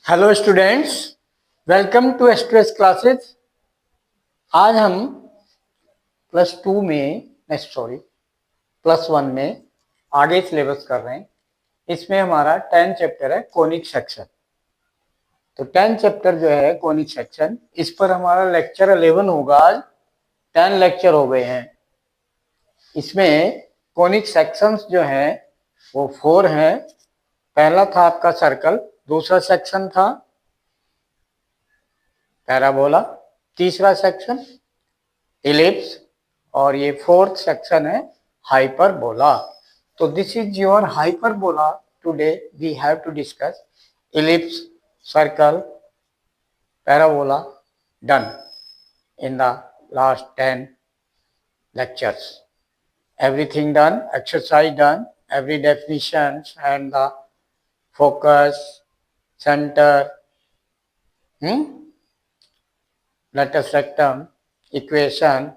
Hello students, welcome to एस्ट्रेस classes. आज हम प्लस वन में आगे सिलेबस कर रहे हैं। इसमें हमारा 10 चैप्टर है कोनिक सेक्शन। तो 10 चैप्टर जो है कोनिक सेक्शन, इस पर हमारा लेक्चर 11 होगा। आज 10 लेक्चर हो गए हैं। इसमें कोनिक सेक्शंस जो है वो 4 हैं। पहला था आपका सर्कल, दूसरा सेक्शन था पैराबोला, तीसरा सेक्शन इलिप्स और ये फोर्थ सेक्शन है हाइपरबोला। तो this is your hyperbola. Today we have to discuss ellipse, circle, parabola done in the last 10 lectures. Everything done, exercise done, every definitions and the focus, center, latus rectum, equation,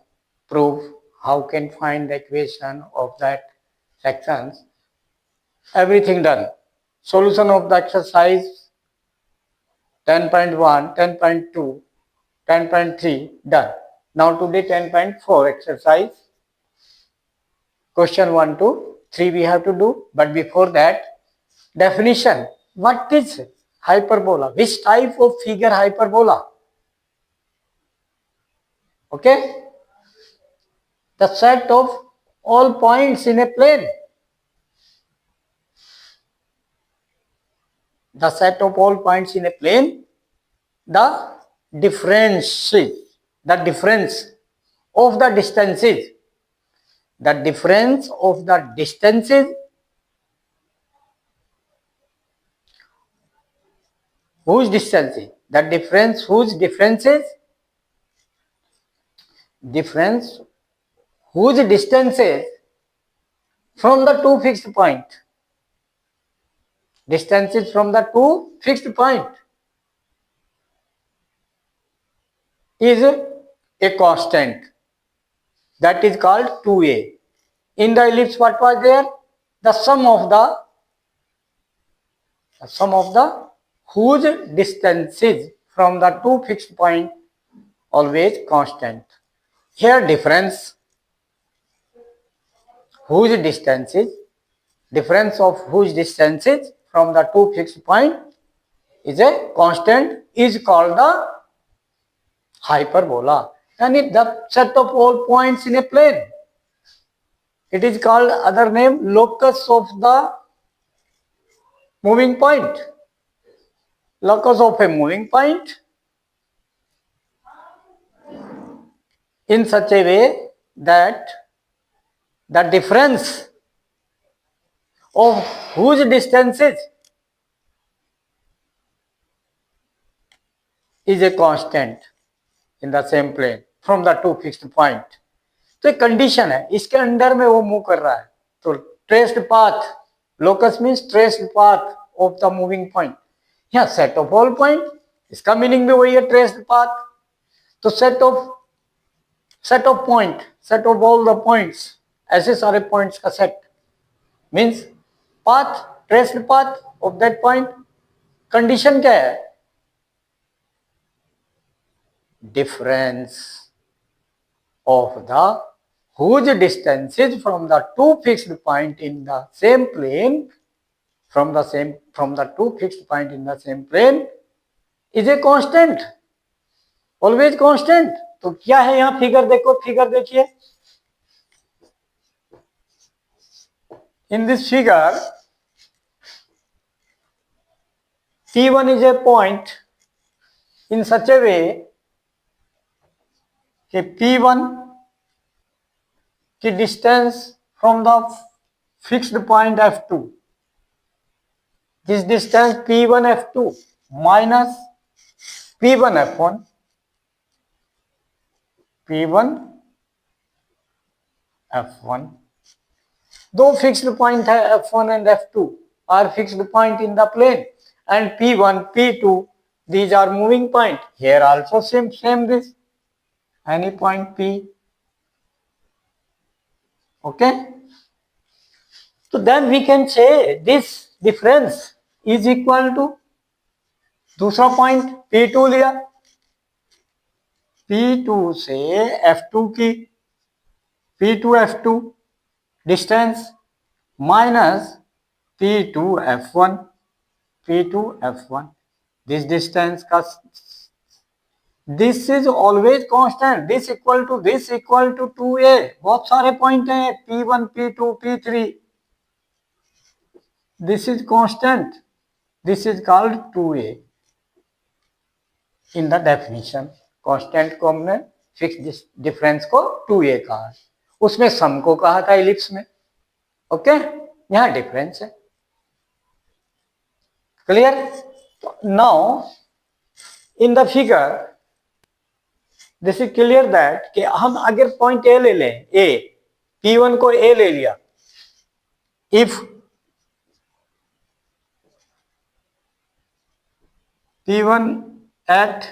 proof, how can find the equation of that sections, everything done. Solution of the exercise 10.1, 10.2, 10.3 done. Now today 10.4 exercise. Question 1 to 3 we have to do. But before that, definition. What is hyperbola? Which type of figure hyperbola? Okay? The set of all points in a plane. The set of all points in a plane. The difference of the distances. The difference of the distances. Whose distances? The difference whose differences? Difference whose distances from the two fixed point. Distances from the two fixed point is a constant. That is called 2a. In the ellipse, what was there? The sum of the whose distances from the two fixed point always constant. Here difference whose distances, difference of whose distances from the two fixed point is a constant, is called the hyperbola. And it the set of all points in a plane. It is called other name locus of the moving point. Locus of a moving point in such a way that the difference of whose distances is a constant in the same plane from the two fixed point. तो एक condition है, इसके under में वो move कर रहा है। तो traced path, locus means traced path of the moving point. यहाँ सेट ऑफ ऑल पॉइंट, इसका मीनिंग भी वही है, ट्रेस्ड पाथ। तो set of point, set of all the points, ऐसे सारे पॉइंट्स का set means path, traced path of that point. Condition क्या है? Difference of the whose distances from the two fixed point in the same plane, from the two fixed point in the same plane is a constant, always constant. तो क्या है यहाँ figure देखो, figure देखिए। In this figure, P1 is a point in such a way कि P1 की distance from the fixed point F2, this distance P1 F2 minus P1 F1, P1 F1, दो fixed point है F1 and F2 are fixed point in the plane, and P1 P2 these are moving point. Here also same this, any point P. Okay, so then we can say this difference is equal to, दूसरा point P2 लिया, P2 से F2 की, P2 F2 distance minus P2 F1, P2 F1 this distance का, this is always constant, this equal to 2a, बहुत सारे point हैं P1 P2 P3, this is constant, this is called 2a in the definition. Constant को हमने fix difference को 2a कहा, उसमें सम को कहा था इलिप्स में। ओके, यहां डिफरेंस है। Clear? Now in the figure this is clear that कि हम अगर पॉइंट ए ले लें, ए, P1 को ए ले लिया, if P1 at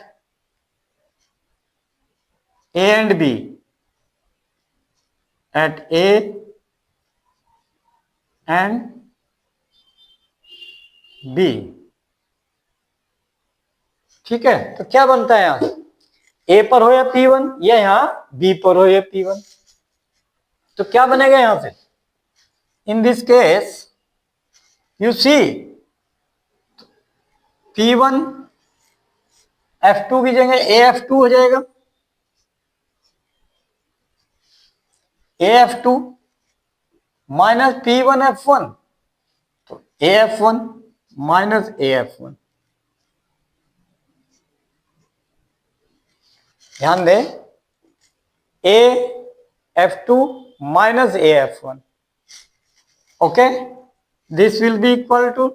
A and B, at A and B, ठीक है, तो क्या बनता है यहां, ए पर हो या P1, या यहां B पर हो या P1, तो क्या बनेगा यहां से, in this case you see P1 F2 की जगह AF2 हो जाएगा, AF2 माइनस P1 F1, तो AF1 माइनस AF1। ध्यान दें, AF2 minus AF1, okay, this will be equal to,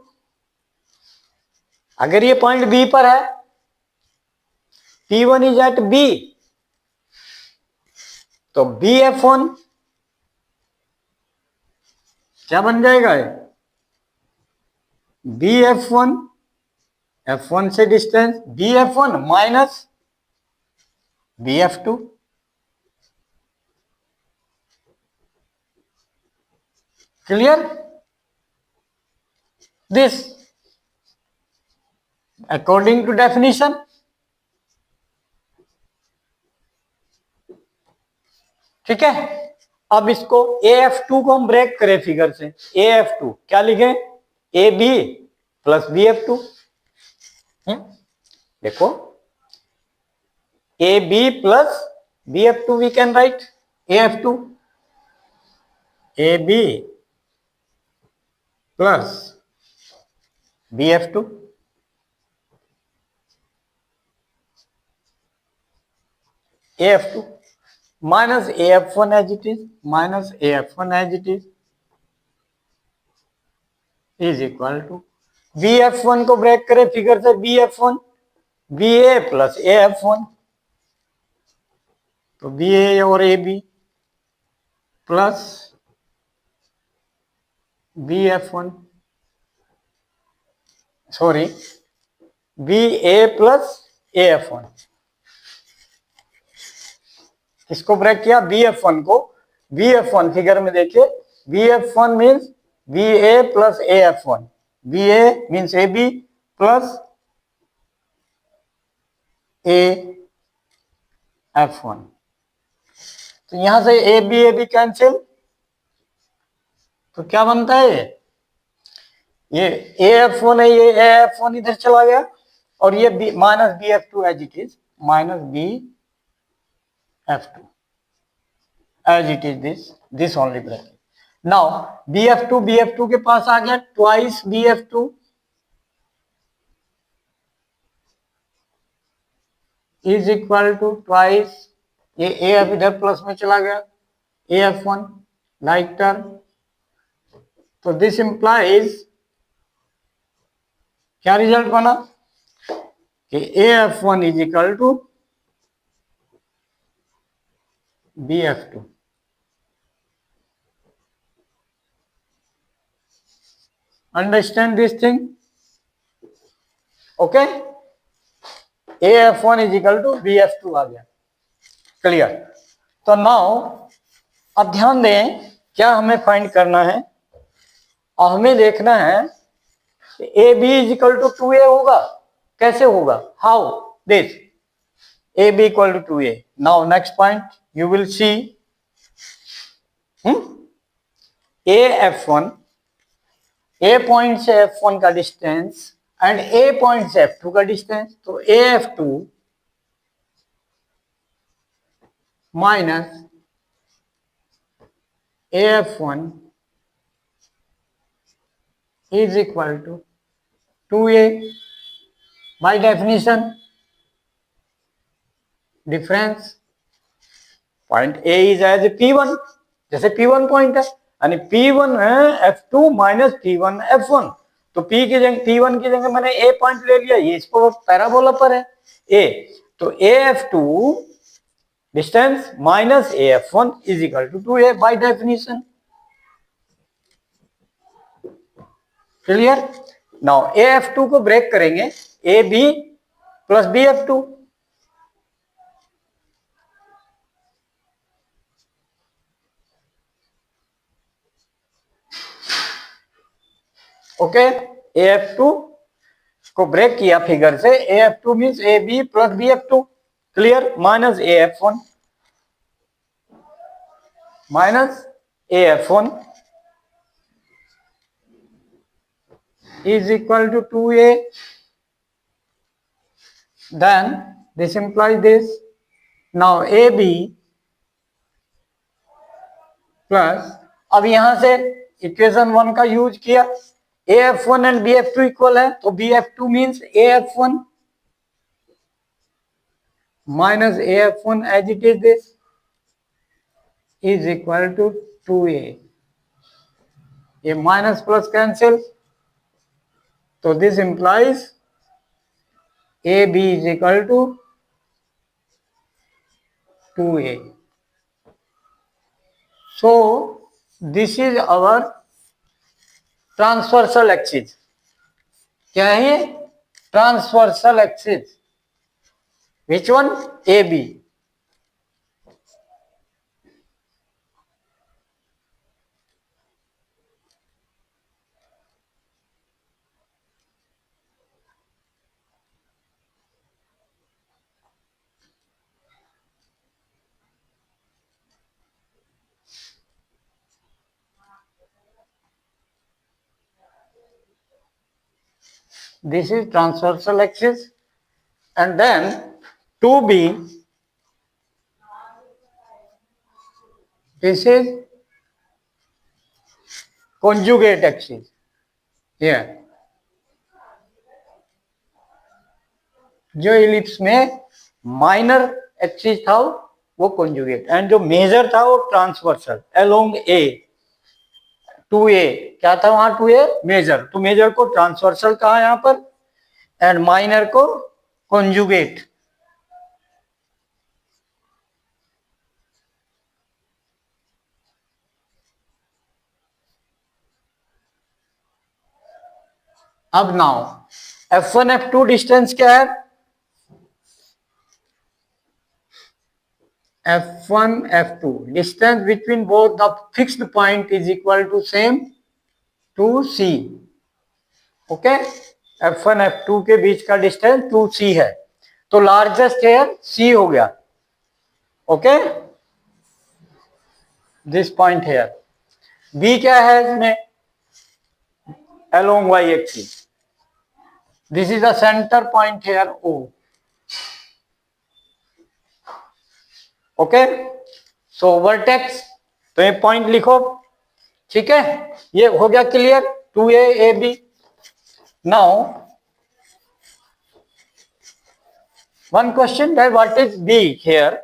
अगर ये पॉइंट B पर है, P1 इज एट B, तो BF1 क्या बन जाएगा, BF1, F1 से distance, BF1 minus BF2, clear? This according to definition, ठीक है। अब इसको AF2 को हम ब्रेक करें फिगर से, AF2 क्या लिखें, AB प्लस BF2, देखो AB plus BF2 we can write, AF2 AB plus BF2, AF2 minus AF1 as it is, minus AF1 as it is equal to, BF1 को break करें figure से, BF1 BA plus AF1, तो BA और AB plus BF1, sorry BA plus AF1, किसको break किया, BF1 को, BF1 figure में देखिए, BF1 means BA plus AF1, BA means AB plus AF1, तो यहां से AB कैंसिल, तो क्या बनता है, ये AF1 है, ये AF1 इधर चला गया, और ये minus BF2 as it is, minus BF2 as it is, this only bracket. Now BF2 के पास आ गया, twice BF2 is equal to twice, ये AF इधर प्लस में चला गया, AF1 लाइक टर्म, तो दिस इंप्लाइज, क्या रिजल्ट बना कि AF1 is equal to BF2, understand this thing, okay, AF1 is equal to BF2 आ गया, क्लियर? तो नाउ अब ध्यान दें, क्या हमें फाइंड करना है, और हमें देखना है A B is equal to 2a होगा, कैसे होगा, how this A B equal to 2a. Now next point you will see A F1, A point से F1 का डिस्टेंस एंड ए पॉइंट से F2 का डिस्टेंस, तो ए F2 minus A F1 is equal to 2a. by definition difference point A is as a P1, जैसे P1 point है यानी P1 है F2 minus P1 F1, तो P की जगह P1 की जगह मैंने A पॉइंट ले लिया, ये इसको पैराबोला पर है A, तो A F2 distance minus A F1 is equal to 2a by definition. Clear. Now A F2 को ब्रेक करेंगे, A B plus B F2. Okay, A F2 को ब्रेक किया फिगर से, A F2 means A B plus B F2. Clear. Minus A F1 minus A F1 is equal to 2a. then this implies this. now AB plus, अब यहां से equation 1 का use किया, ए F1 and B F2 equal है, तो B F2 means A F1 minus A F1 as it is this is equal to 2a. ये minus plus cancel, तो this implies A B is equal to 2a. so this is our transversal axis. क्या है ये? Transversal axis. Which one? A B. This is transversal axis, and then 2b, this is conjugate axis here. जो ellipse में minor axis था वो conjugate, and जो major था वो ट्रांसवर्सल अलोंग ए. 2a क्या था वहां? 2a मेजर, तो मेजर को ट्रांसवर्सल कहा यहां पर, एंड माइनर को conjugate. अब नाउ F1 F2 डिस्टेंस क्या है? F1 F2 distance between both the fixed point is equal to same to C. Okay, F1 F2 के बीच का डिस्टेंस 2C है, तो लार्जेस्ट हेयर C हो गया. Okay, this point here. B क्या है इसमें? along y axis. This is the center point here O. Okay, so vertex, तो ये पॉइंट लिखो. ठीक है, ये हो गया clear. 2a AB. Now one question that what is B here?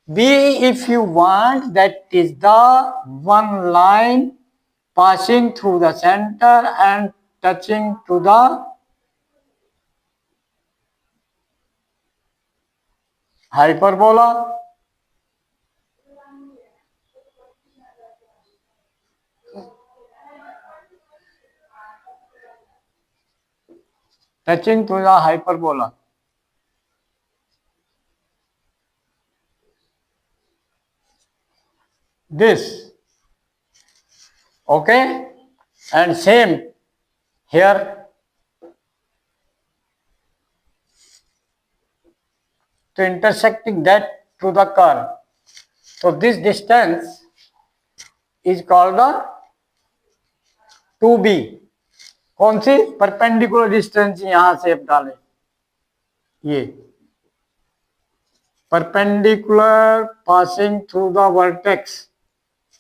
B, if you want, that is the one line passing through the center and touching to the hyperbola. Touching to the hyperbola. This. Okay, and same here तो intersecting that to the curve, तो this distance is called the 2b। कौन सी? Perpendicular distance यहां से आप डालें, ये perpendicular passing through the vertex,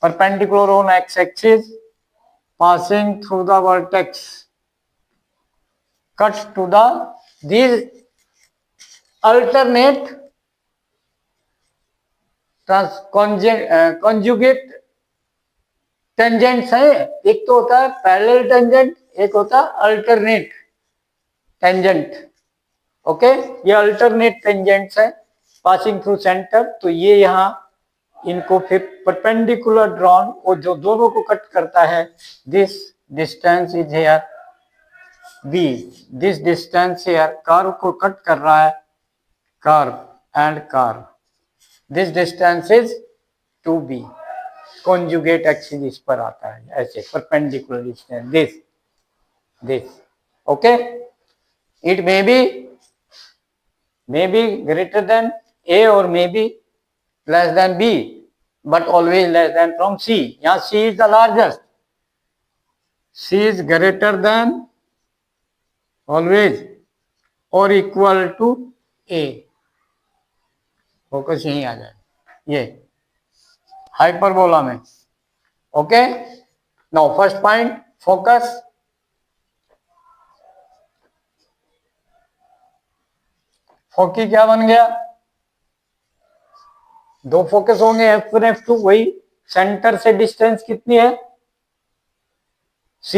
perpendicular on x axis passing through the vertex, cut to the these alternate conjugate tangents हैं। एक तो होता है पैरेलल टेंजेंट, एक होता है अल्टरनेट टेंजेंट। ओके, ये अल्टरनेट टेंजेंट्स है पासिंग थ्रू सेंटर। तो ये यहाँ इनको फिर परपेंडिकुलर ड्रॉन, और जो दोनों को कट करता है, this distance is here B. This distance here curve को कट कर रहा है, curve and curve, this distance is 2b। Conjugate axis इस पर आता है ऐसे, perpendicular distance this okay. It may be greater than a और may be less than b, but always less than from c। यहाँ c is the largest, c is greater than always or equal to a। Focus यहीं आ जाए, ये hyperbola में। Okay, now first point focus. Foci क्या बन गया? दो फोकस होंगे F1 F2, वही सेंटर से डिस्टेंस कितनी है? C,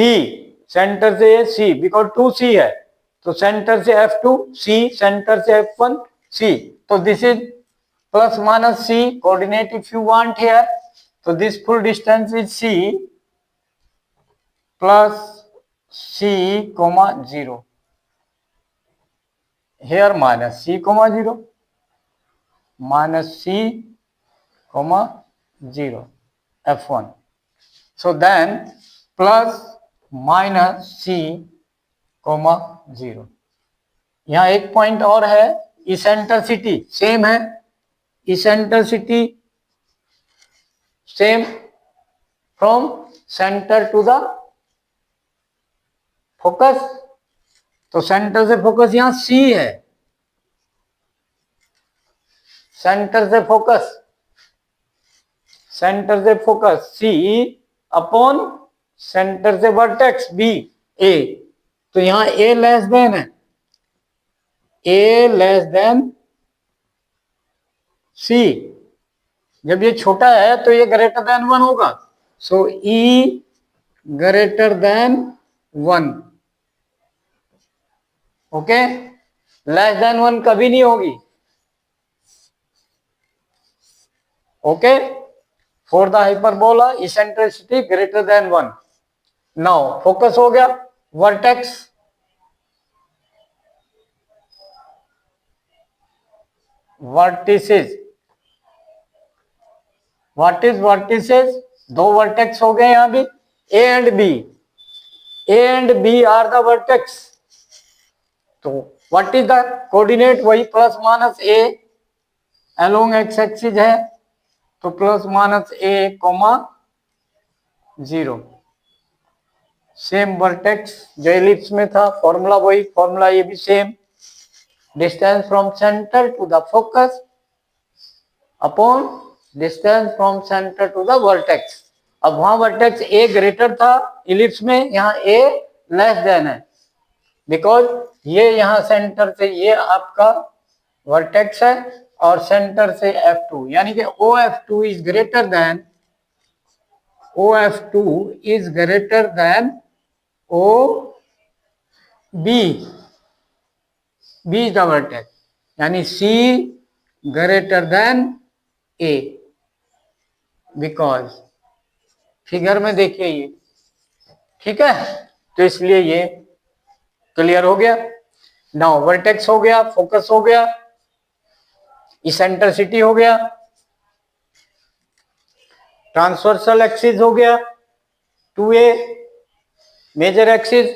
सेंटर से ये C, बिकॉज 2C है, तो सेंटर से F2 C, सेंटर से F1 C, तो this is plus minus C coordinate if you want here. तो this full distance is C plus C, 0, here minus C, 0, minus C, 0, F1. So then plus minus C, 0। यहाँ एक point और है, eccentricity same है, eccentricity same from centre to the focus. तो centre से focus यहाँ C है, centre से फोकस C अपॉन सेंटर से वर्टेक्स B A। तो यहाँ A लेस देन है, A लेस देन C। जब ये छोटा है तो ये ग्रेटर देन 1 होगा, so E greater than 1। Okay, less than 1 कभी नहीं होगी। Okay, for the hyperbola eccentricity greater than 1। Now focus हो गया, vertex vertices. What is vertices? दो वर्टेक्स हो गए यहां भी, A and B। A and B are the vertex. तो व्हाट इज द कोऑर्डिनेट? वही plus minus A along X axis है, तो plus minus A, 0। Same vertex जो एलिप्स में था, फॉर्मूला वही फॉर्मूला, ये भी same. Distance from centre to the focus upon distance from centre to the vertex. अब वहां वर्टेक्स A ग्रेटर था इलिप्स में, यहाँ A लेस देन है, बिकॉज ये यहाँ सेंटर से ये आपका वर्टेक्स है और सेंटर से F2, यानी कि OF2 is greater than OB। B is the vertex, यानी C greater than A, because figure में देखिए ये, ठीक है। तो इसलिए ये क्लियर हो गया। नाउ वर्टेक्स हो गया, फोकस हो गया, इसेंट्रिसिटी हो गया, ट्रांसवर्सल एक्सिस हो गया 2A। मेजर एक्सिस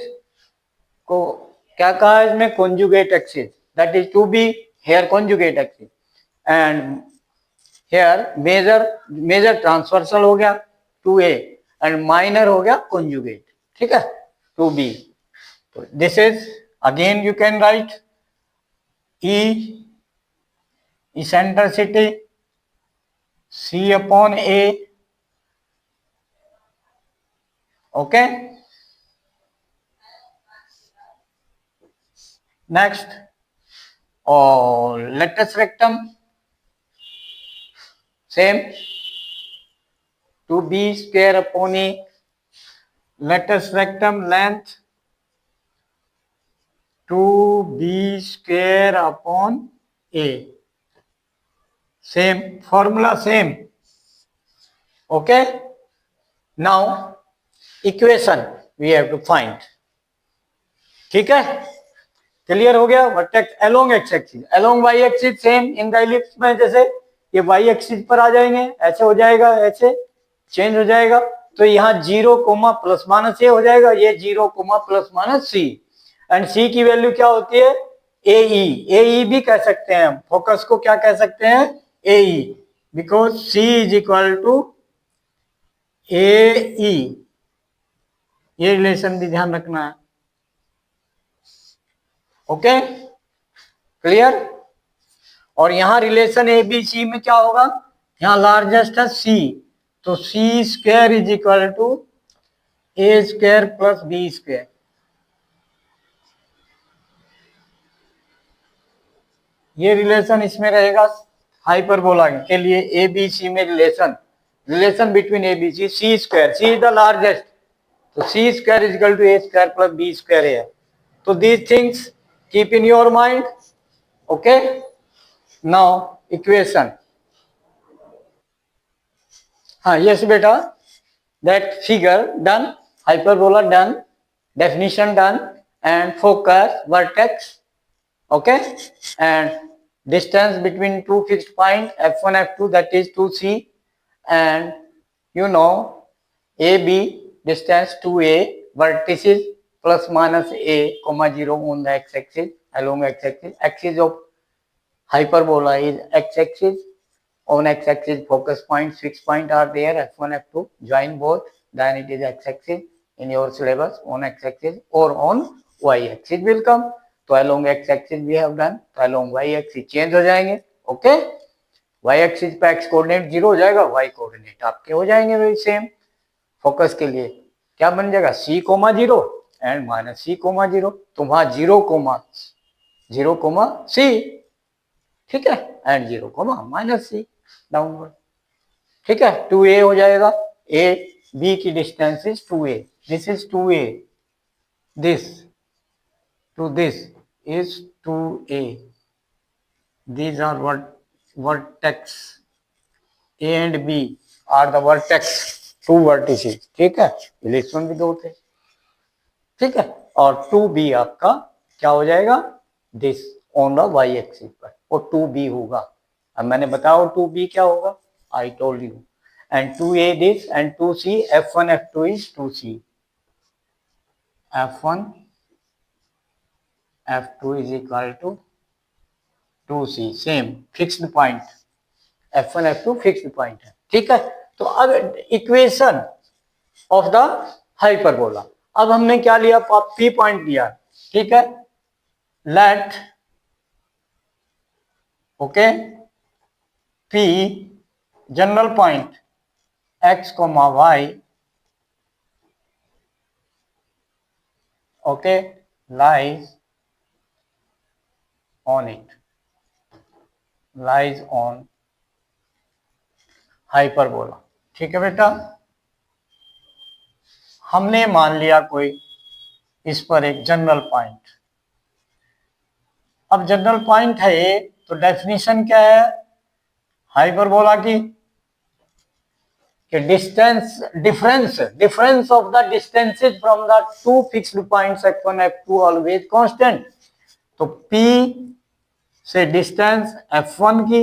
को क्या कहा है इसमें? Conjugate axis, that is 2B। here conjugate axis, and here major transversal हो गया 2A and minor हो गया conjugate, ठीक है 2B. तो this is again you can write E eccentricity C upon A, okay. Next, latus rectum, same 2B square upon A, latus rectum length 2B square upon A, same formula, same, okay. Now equation we have to find, ठीक है. Clear हो गया. Vertex along X axis, along Y axis same in the ellipse में, जैसे ये Y axis पर आ जाएंगे, ऐसे हो जाएगा, ऐसे चेंज हो जाएगा. तो यहाँ 0 कोमा प्लस माइनस ए हो जाएगा, ये 0 comma plus minus C. And C की वैल्यू क्या होती है ए ई भी कह सकते हैं हम. फोकस को क्या कह सकते हैं A E, because C is equal to A E. ये रिलेशन भी ध्यान रखना है, ओके क्लियर. और यहां रिलेशन ए बी सी में क्या होगा, यहां लार्जेस्ट है सी, तो C square is equal to A square plus B square. ये रिलेशन इसमें रहेगा हाइपरबोला के लिए. ए बी सी में relation between A B C square, C is the largest, तो C square is equal to A square plus B square है. तो these things keep in your mind, okay. Now equation, हाँ yes बेटा, that figure done, hyperbola done, definition done, and focus vertex, okay, and distance between two fixed point f1 f2, that is 2c, and you know AB distance 2A, vertices plus minus A comma 0 on the x axis, along x axis. Axis of hyperbola is x axis. On x axis focus points, fixed point are there, f1 f2, join both, then it is x axis in your syllabus, on x axis or on y axis will come. तो along x axis we have done, तो along y axis change हो जाएंगे, okay. y axis पे x coordinate 0 हो जाएगा, y coordinate आपके हो जाएंगे वही सेम. फोकस के लिए क्या बन जाएगा c comma 0 and minus c comma 0, तो वहां 0 कोमा c, ठीक है, and 0 comma minus c downward, ठीक है. 2a हो जाएगा, a b की distance is 2a, this is 2a, this to this is 2a, these are vertex a and b are the vertex, two vertices, ठीक है. Electron भी दो थे, ठीक है. और 2b आपका क्या हो जाएगा, this on the y axis पर, और 2b होगा. अब मैंने बताओ 2b क्या होगा, I told you. And 2a this and 2c, f1 f2 is 2c, f1 f2 is equal to 2c, same fixed point, f1 f2 fixed point है, ठीक है. तो अब इक्वेशन ऑफ द हाइपरबोला, अब हमने क्या लिया, p पॉइंट लिया, ठीक है. Let okay P general point x, y, okay, lies on it, lies on hyperbola, ठीक है बेटा. हमने मान लिया कोई इस पर एक जनरल पॉइंट. अब जनरल पॉइंट है ये, तो डेफिनेशन क्या है हाइपरबोला की, कि difference of the distances from the two fixed points f1 f2 always constant. तो P से डिस्टेंस f1 की,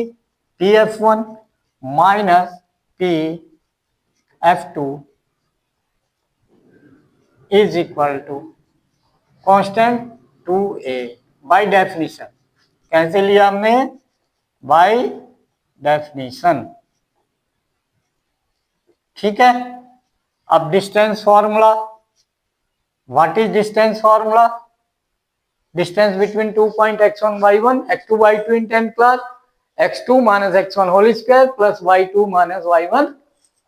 Pf1 minus Pf2 is equal to constant 2a. By definition कैसे लिया हमने? By definition. ठीक है। अब distance formula, what is distance formula? Distance between 2 point x1 y1 x2 y2 in 10 class x2 minus x1 whole square plus y2 minus y1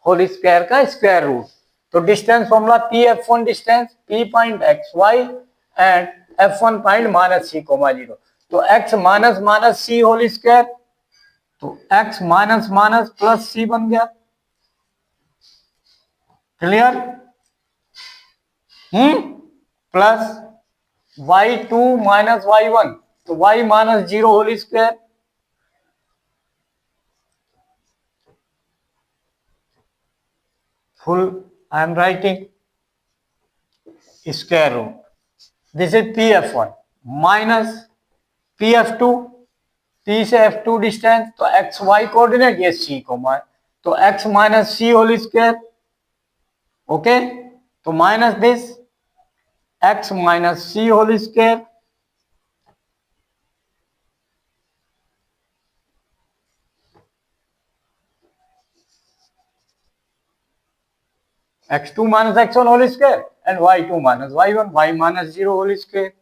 whole square का square root. तो distance formula P f1 distance p point xy and f1 point minus c comma 0। तो x minus minus c whole square, तो x minus minus plus c बन गया। Clear? Plus y2 minus y1, तो y minus 0 whole square, full I am writing square root. This is pf1 minus pf2, p से f2 distance, तो x y coordinate, ये c comma, तो x minus c whole square. Okay, तो minus this x minus c whole square x2 minus x1 whole square and y2 minus y1, y minus 0 whole square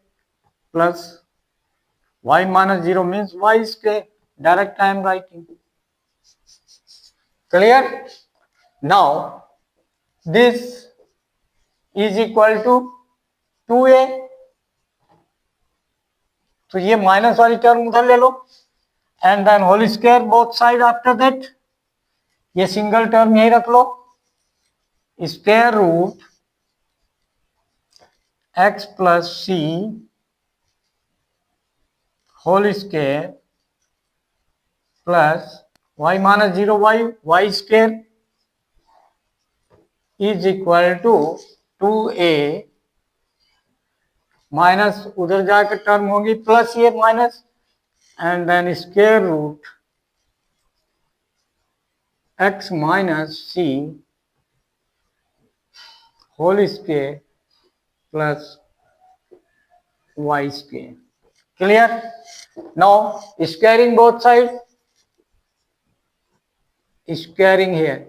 plus y minus 0 means y square. Direct I am writing. Clear? Now this is equal to 2a, तो ये minus वाली term उधर ले लो and then whole square both side. After that ये single term यही रख लो, square root x plus C whole square plus y minus 0 y square is equal to 2a minus उधर जाकर टर्म होगी प्लस ये minus and then square root x minus C whole square plus y square. Clear? Now squaring both sides, squaring here,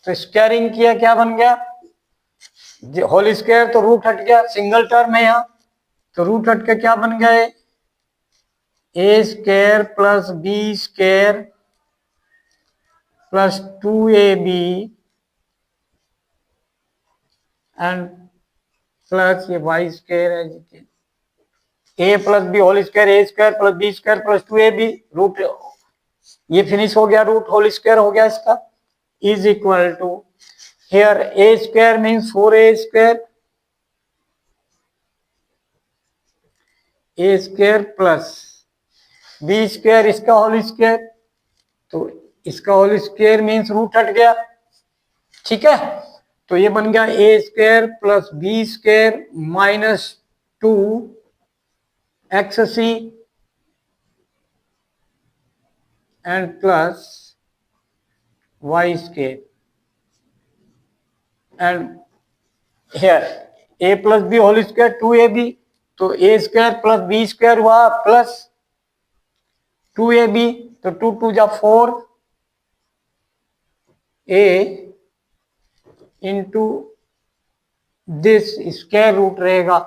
तो squaring किया क्या बन गया? Whole square तो रूट हट गया, सिंगल टर्म है यहाँ, तो रूट हट के क्या बन गया? A square plus B square plus 2ab and plus ये वाई स्क्वायर है, A plus B whole square, A square plus B square plus 2ab root, ये फिनिश हो गया, रूट होल स्क्वायर हो गया इसका, is equal to here A square means 4a square, A square plus B square इसका whole square, तो इसका whole square means root हट गया। ठीक है, तो ये बन गया A square plus B square minus 2xc and plus y square and here a plus B whole square 2ab, तो a square plus B square हुआ प्लस 2ab, तो 2 2 जा 4 a into this square root रहेगा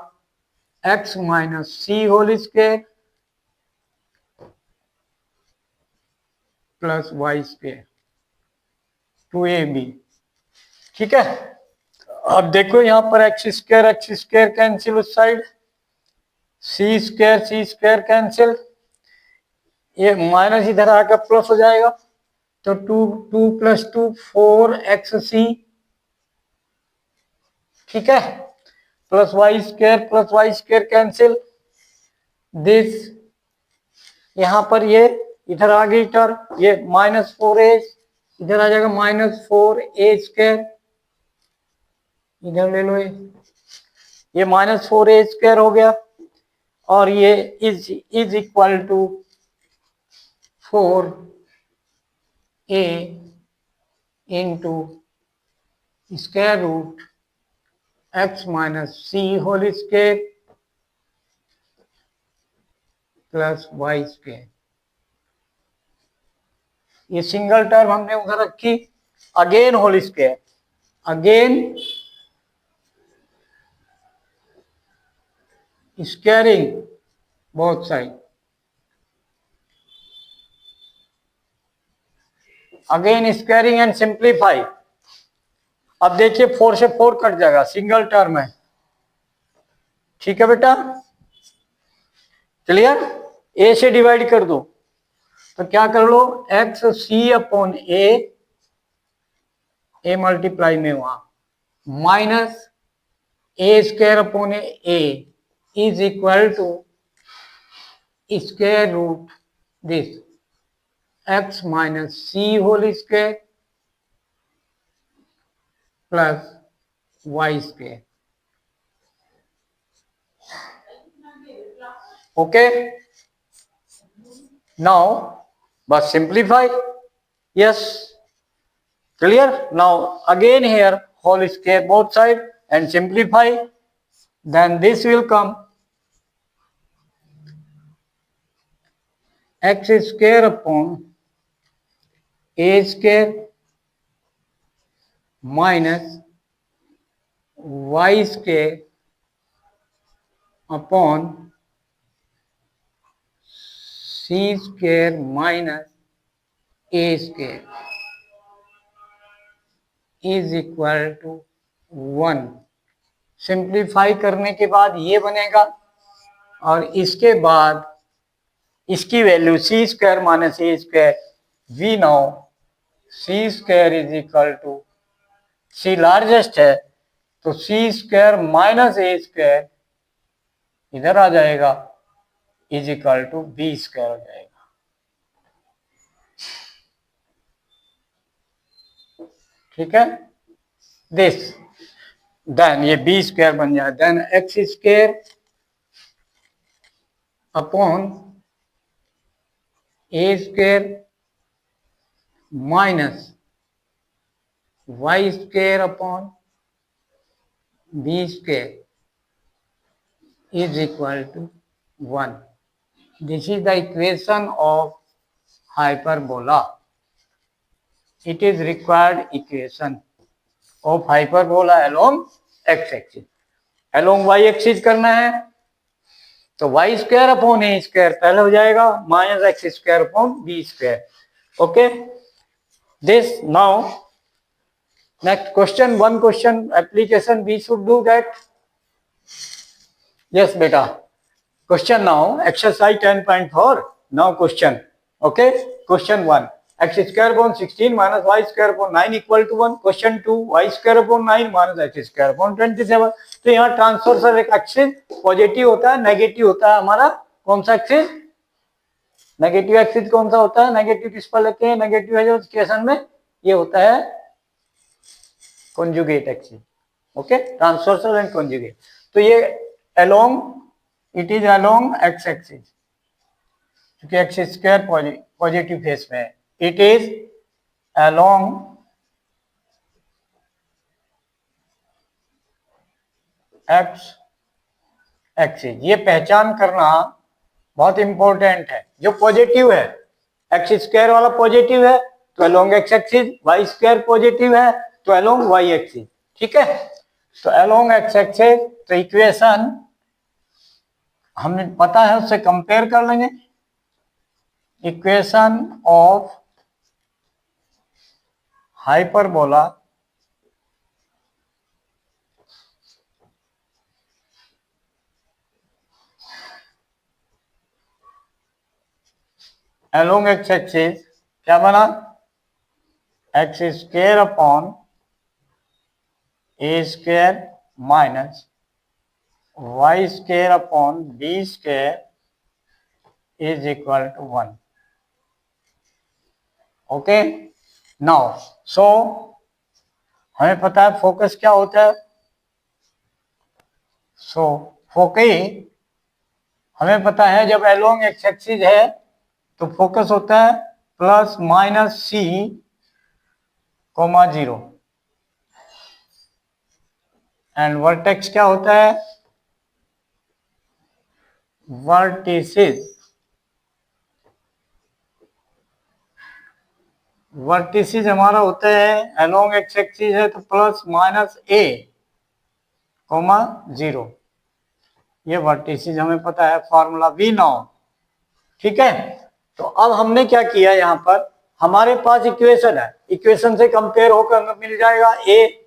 x minus C whole square plus Y square 2ab। ठीक है, अब देखो यहां पर एक्स स्क्वायर कैंसिल उस साइड, सी स्क्वायर कैंसिल, ये माइनस इधर आकर प्लस हो जाएगा, तो 2 प्लस 2 4xc, ठीक है, plus Y square cancel, this यहां पर ये इधर आ गई टर्म, ये माइनस 4a इधर आ जाएगा माइनस 4a स्क्वायर, इधर ले लो, ये माइनस 4a स्क्वायर हो गया, और ये is equal to 4a into square root X minus C whole square plus Y square. ये सिंगल टर्म हमने उधर रखी, again whole square, again squaring both side, again squaring and simplify. अब देखिए 4 से 4 कट जाएगा, सिंगल टर्म है, ठीक है बेटा, क्लियर। ए से डिवाइड कर दो तो क्या कर लो, X C upon A multiply में वहां minus A square upon A is equal to square root this X minus C whole square plus Y square. Okay, now बस simplify, yes, clear. Now again here whole square both side and simplify, then this will come x square upon a square minus y square upon c square minus a square is equal to 1। Simplify करने के बाद ये बनेगा और इसके बाद इसकी value C square minus A square, we know C square is equal to, C largest है तो C square minus A square इधर आ जाएगा is equal to B square हो जाएगा, ठीक है। दिस देन ये बी स्क्वायर बन जाए, then X square upon A square minus Y square upon B square is equal to 1। This is the equation of hyperbola. It is required equation of hyperbola along x-axis. Along y-axis करना है तो y square upon ए square पहले हो जाएगा minus x square upon B square. Okay, this now next question, one question application we should do that. Yes, beta. Question now, exercise 10.4. Now question. Okay. Question 1. X square upon 16 minus y square upon 9 equal to 1. Question 2. Y square upon 9 minus x square upon 27. तो यहाँ transversal एक axis positive होता है, negative होता है हमारा कौन सा एक्सिस, नेगेटिव एक्सिस कौन सा होता है, नेगेटिव किस पर लेते हैं, नेगेटिव है जो इक्वेशन में ये होता है conjugate axis. Okay, transversal and conjugate. तो ये along, it is along x axis क्योंकि एक्स स्क्वायर पॉजिटिव फेस में है, it is along x axis. ये पहचान करना बहुत इंपॉर्टेंट है, जो पॉजिटिव है एक्स स्क्वायर वाला पॉजिटिव है तो along x axis, Y square positive है तो along y एक्सिस, ठीक है। तो along x एक्सिस तो इक्वेशन हमें पता है उससे कंपेयर कर लेंगे, equation of hyperbola along x axis क्या बना, X square upon A square minus Y square upon B square is equal to 1। Okay, now so हमें पता है फोकस क्या होता है, सो फोकस हमें पता है जब एलोंग एक्स एक्सिस है तो फोकस होता है plus minus C comma 0, and vertex क्या होता है? वर्टिसेस। वर्टिसेस हमारा होता है अलोंग एक्स एक्सिस है तो प्लस माइनस ए कोमा 0, ये वर्टिसेस हमें पता है, फॉर्मूला वी नो। ठीक है, तो अब हमने क्या किया, यहां पर हमारे पास इक्वेशन है, इक्वेशन से कंपेयर होकर हमें मिल जाएगा ए,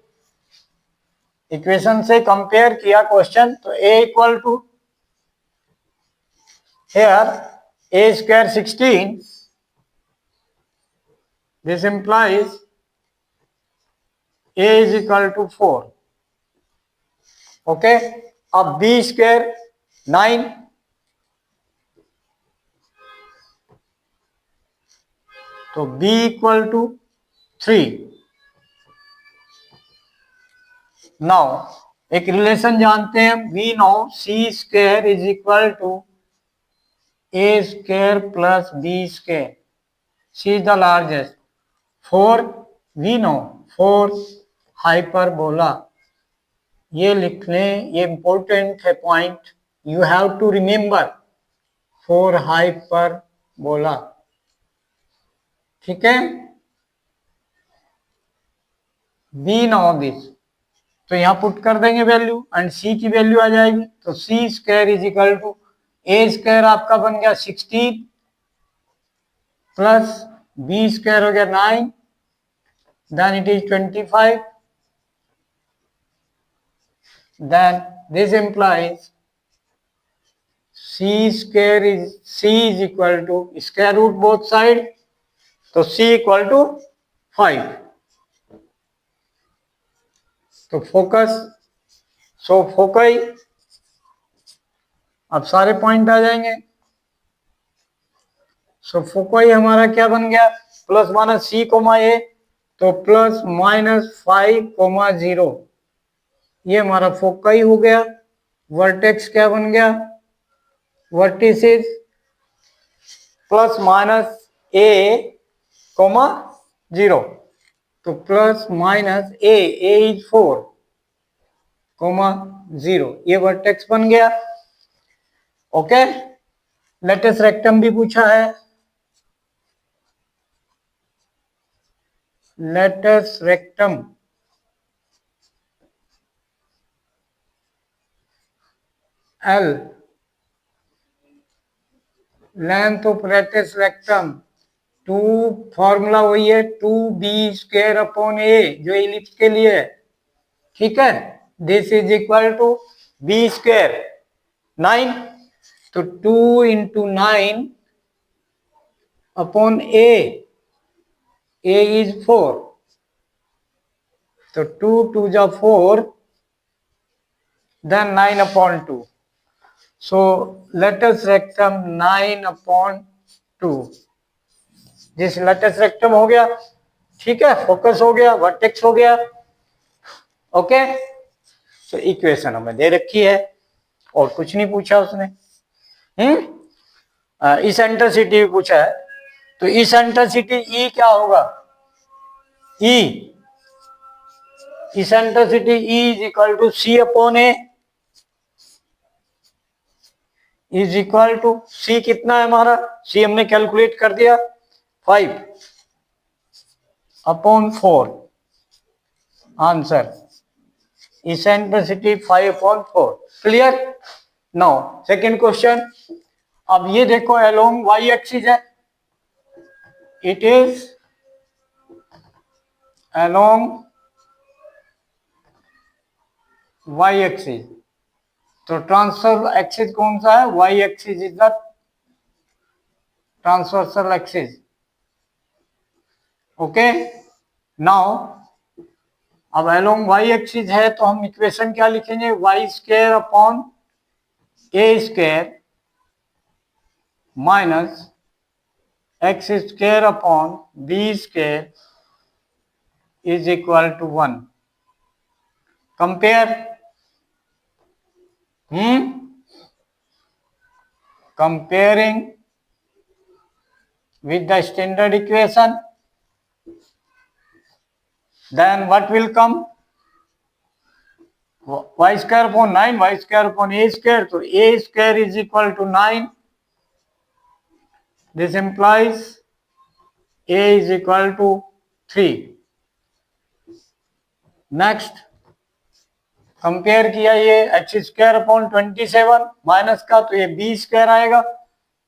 इक्वेशन से कंपेयर किया क्वेश्चन, तो A equal to here A square 16, this implies a is equal to 4. Okay, अब b स्क्वायर 9, तो b इक्वल टू 3। नाउ एक रिलेशन जानते हैं, we know C square is equal to A square plus B square, C is the largest. 4 we know 4 hyperbola, ये लिख लें, ये important है point, you have to remember 4 hyperbola. ठीक है, बी नो दिस, तो यहां पुट कर देंगे वैल्यू एंड सी की वैल्यू आ जाएगी, तो C square is equal to A square आपका बन गया 16 प्लस बी स्क्वायर हो गया 9, then it is 25, then this implies C square is equal to square root both side, तो सी इक्वल टू 5। तो फोकस, सो फोकई, अब सारे पॉइंट आ जाएंगे। सो फोकई हमारा क्या बन गया, प्लस माइनस सी कोमा ए, तो प्लस माइनस 5,0, ये हमारा फोकई हो गया। वर्टेक्स क्या बन गया, vertices plus minus A comma 0, तो plus minus A is 4 comma 0, ये वर्टेक्स बन गया। ओके, लेटेस्ट रेक्टम भी पूछा है, latus rectum L, length of latus rectum 2, formula वही है 2b स्क्वायर अपॉन ए, जो इलिप्स के लिए है। ठीक है, this is equal to B square 9, तो 2 इंटू 9 अपॉन ए इज 4, तो 2 2 जा 4, then 9 upon 2, so latus rectum 9 upon 2, जिस लेटेस्ट रेक्टम हो गया। ठीक है, फोकस हो गया, वर्टेक्स हो गया। ओके, तो इक्वेशन हमें दे रखी है और कुछ नहीं पूछा उसने। इसेंट्रिसिटी पूछा है, तो इसेंट्रिसिटी ई क्या होगा, E eccentricity E is equal to C upon A, is equal to C कितना है हमारा, सी हमने कैलकुलेट कर दिया 5 upon 4, answer eccentricity 5 upon 4। Clear. Now second question, अब ये देखो अलोंग वाई एक्सिस है, it is along Y axis, तो ट्रांसफर एक्सिस कौन सा है, Y axis is the transversal axis. Okay, now अब अलोंग वाई एक्सिस है तो हम इक्वेशन क्या लिखेंगे, y square upon A square minus x square upon B square is equal to 1। Compare, comparing with the standard equation, then what will come, y square upon 9, y square upon A square, तो a square is equal to 9. This implies a is equal to 3. Next compare किया ये x square upon 27 minus का, तो ये B square आएगा,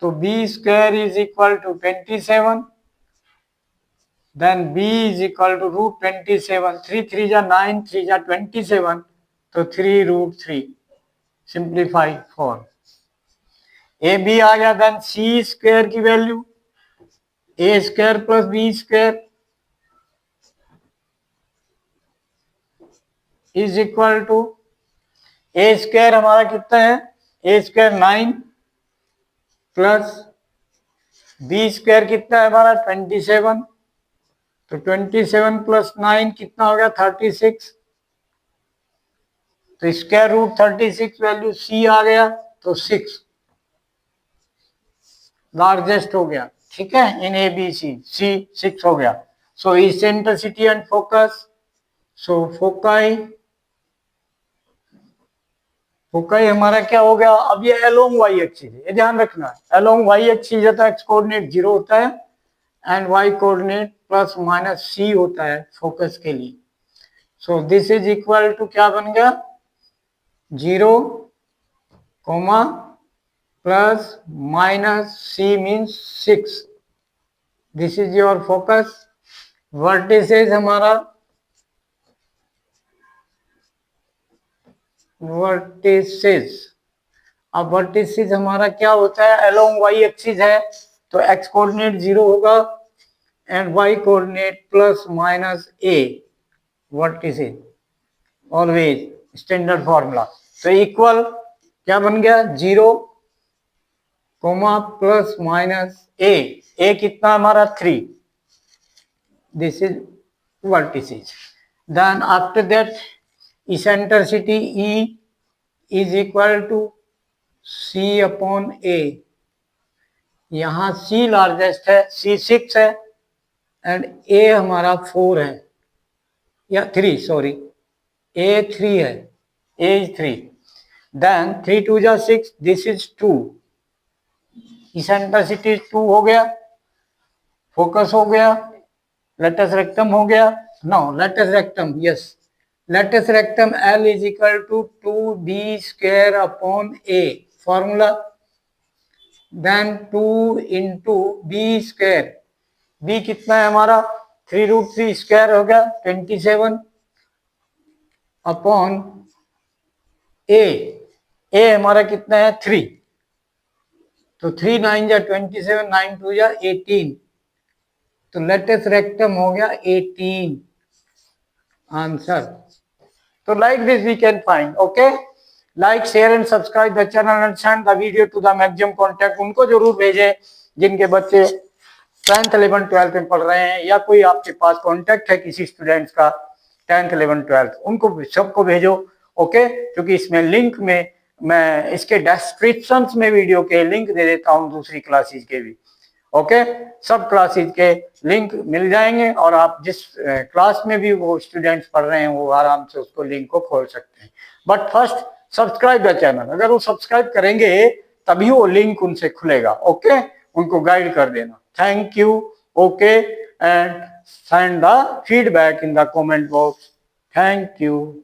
तो B square is equal to 27. Then B is equal to root 27. 3 3 जा 9, 3 जा 27, तो 3 रूट 3. सिंप्लीफाई 4. ए बी आ गया. देन सी स्क्वायर की value A square plus B square is equal to A square हमारा कितना है, A square 9 plus B square कितना है हमारा 27, तो 27 प्लस 9 कितना हो गया 36, तो स्क्वायर रूट 36 वैल्यू सी आ गया, तो 6 लार्जेस्ट हो गया. ठीक है, इन ए बी सी 6 हो गया. So eccentricity and focus. So foci हमारा क्या हो गया, अब ये अलोंग वाई एक्सिस है, ये ध्यान रखना है. अलोंग वाई एक्सिस है तो एक्स कोऑर्डिनेट 0 होता है and Y coordinate plus minus c होता है फोकस के लिए. So this is equal to क्या बन गया 0 comma plus minus c means 6. This is your focus. Vertices हमारा वर्टिसेस, अब वर्टिसेस हमारा क्या होता है, अलोंग वाई एक्सिस है तो एक्स कोऑर्डिनेट 0 होगा and Y coordinate plus minus A. Vertices always standard formula. तो इक्वल क्या बन गया 0 कोमा प्लस माइनस ए कितना हमारा 3. This is vertices. Then after that eccentricity E is equal to C upon A. यहाँ C लार्जेस्ट है, C 6 है and A हमारा 4 है या 3, सॉरी A 3 है, A is 3. देन 3 2 जा 6, दिस इज 2. इसेंट्रिसिटी 2 हो गया, फोकस हो गया, लेटस रेक्टम हो गया, no latus rectum, yes latus rectum L is equal to 2b square upon A formula. Then 2 into b square, b कितना है हमारा 3 रूट 3 स्क्वायर हो गया 27 अपॉन A हमारा कितना है 3, तो 3 9 जा 27, 9 2 जा 18, तो लेटस रेक्टम हो गया 18 answer. So like this we can find. Okay, like, share and subscribe the channel and send the video to the maximum contact. उनको जरूर भेजें जिनके बच्चे 10th 11th 12th में पढ़ रहे हैं या कोई आपके पास कांटेक्ट है किसी स्टूडेंट्स का 10th 11th 12th, उनको सबको भेजो. ओके, क्योंकि इसमें लिंक में मैं इसके डिस्क्रिप्शन में वीडियो के लिंक दे देता हूँ दूसरी क्लासेज के भी. ओके, सब क्लासेज के लिंक मिल जाएंगे और आप जिस क्लास में भी वो स्टूडेंट्स पढ़ रहे हैं वो आराम से उसको लिंक को खोल सकते हैं. But first subscribe the channel. अगर वो सब्सक्राइब करेंगे तभी वो लिंक उनसे खुलेगा. ओके, उनको गाइड कर देना. Thank you. Okay, and send the feedback in the comment box. Thank you.